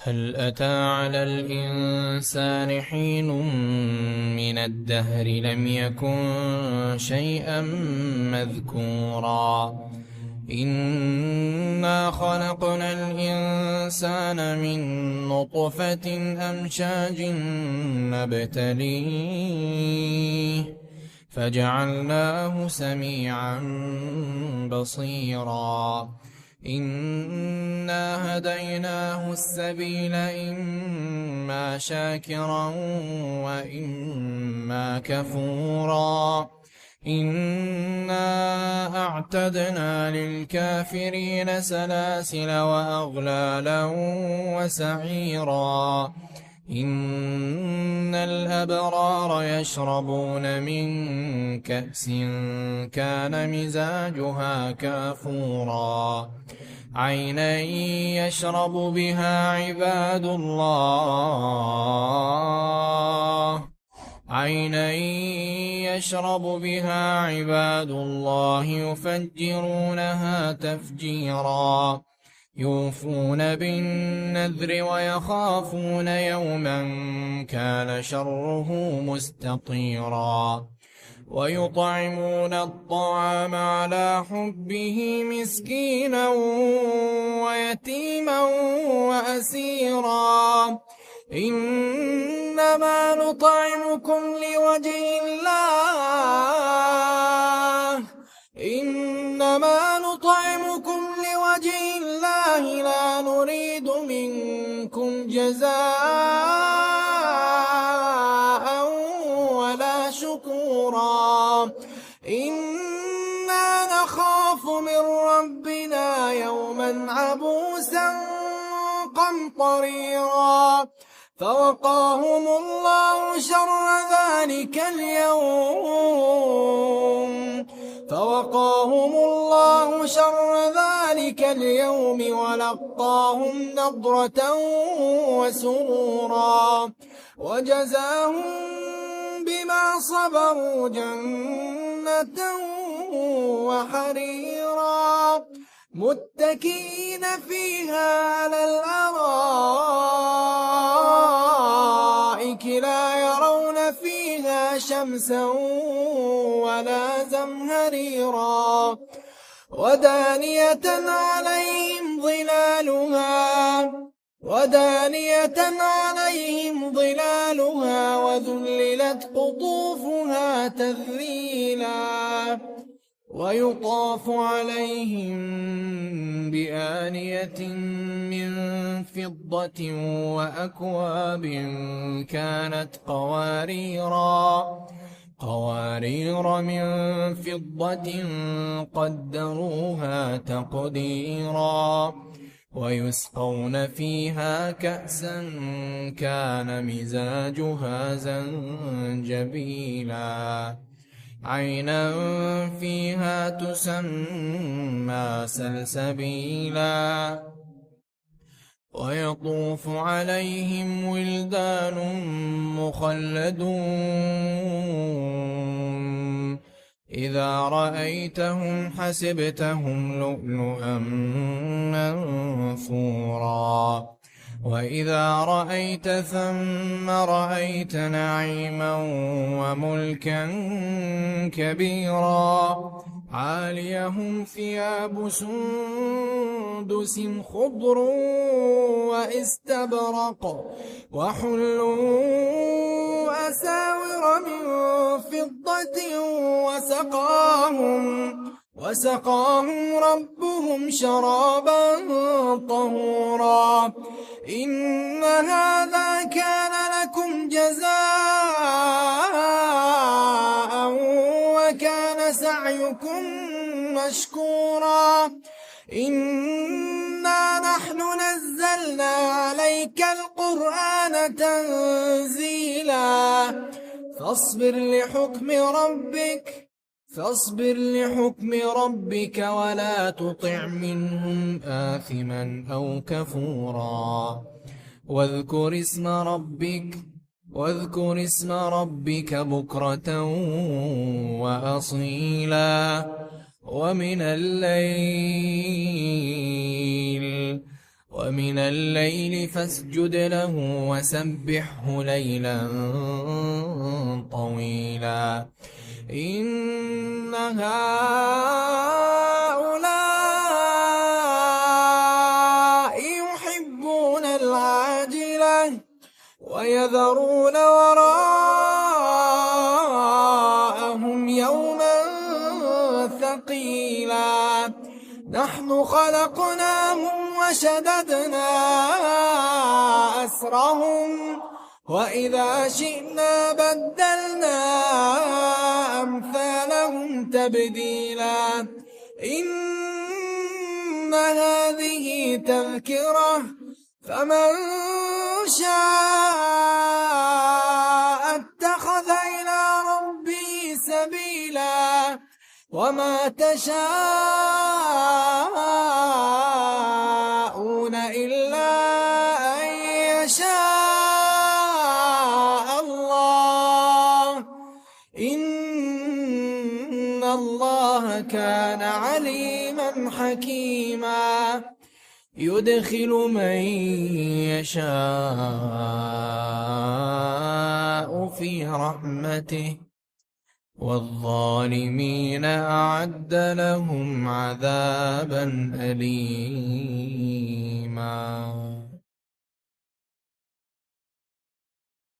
هل أتى على الإنسان حين من الدهر لم يكن شيئا مذكورا إنا خلقنا الإنسان من نطفة أمشاج نبتليه فجعلناه سميعا بصيرا إنا هديناه السبيل إما شاكرا وإما كفورا إنا أعتدنا للكافرين سلاسل وأغلالا وسعيرا إن الأبرار يشربون من كأس كان مزاجها كافورا عينا يشرب بها عباد الله يفجرونها تفجيرا يوفون بالنذر ويخافون يوما كان شره مستطيرا ويطعمون الطعام على حبه مسكينا ويتيما وأسيرا إنما نطعمكم لوجه الله لا نريد منكم جزاء ولا شكورا إنا نخاف من ربنا يوما عبوسا قمطريرا فوقاهم الله شر ذلك اليوم ولقاهم نضرة وسرورا وجزاهم بما صبروا جنة وحريرا متكئين فيها على الأرائك لا يرون فيها شمسا ولا زمهريرا ودانية عليهم ظلالها وذللت قطوفها تذليلا ويطاف عليهم بآنية من فضة وأكواب كانت قوارير من فضة قدروها تقديرا ويسقون فيها كأسا كان مزاجها زنجبيلا عينا فيها تسمى سلسبيلا ويطوف عليهم ولدان مخلدون إذا رأيتهم حسبتهم لؤلؤا منثورا وإذا رأيت ثم رأيت نعيما وملكا كبيرا عاليهم ثياب سندس خضر واستبرق وحلوا أساور من فضة وسقاهم ربهم شرابا طهورا إن هذا كان لكم جزاء وكان سعيكم مشكورا إنا نحن نزلنا عليك القرآن تنزيلا فاصبر لحكم ربك ولا تطع منهم آثما أو كفورا واذكر اسم ربك بكرة وأصيلا ومن الليل ومن الليل فاسجد له وسبحه ليلا طويلا إن هؤلاء يحبون العاجلة ويذرون وراءهم يوما ثقيلا نحن خلقناهم وشددنا أسرهم وإذا شئنا بدلنا أمثالهم تبديلا إن هذه تذكرة فمن شاء اتخذ إلى ربه سبيلا وما تشاءون إلا أن يشاء الله إن الله كان عليما حكيما يدخل من يشاء في رحمته والظالمين أعد لهم عذابا أليما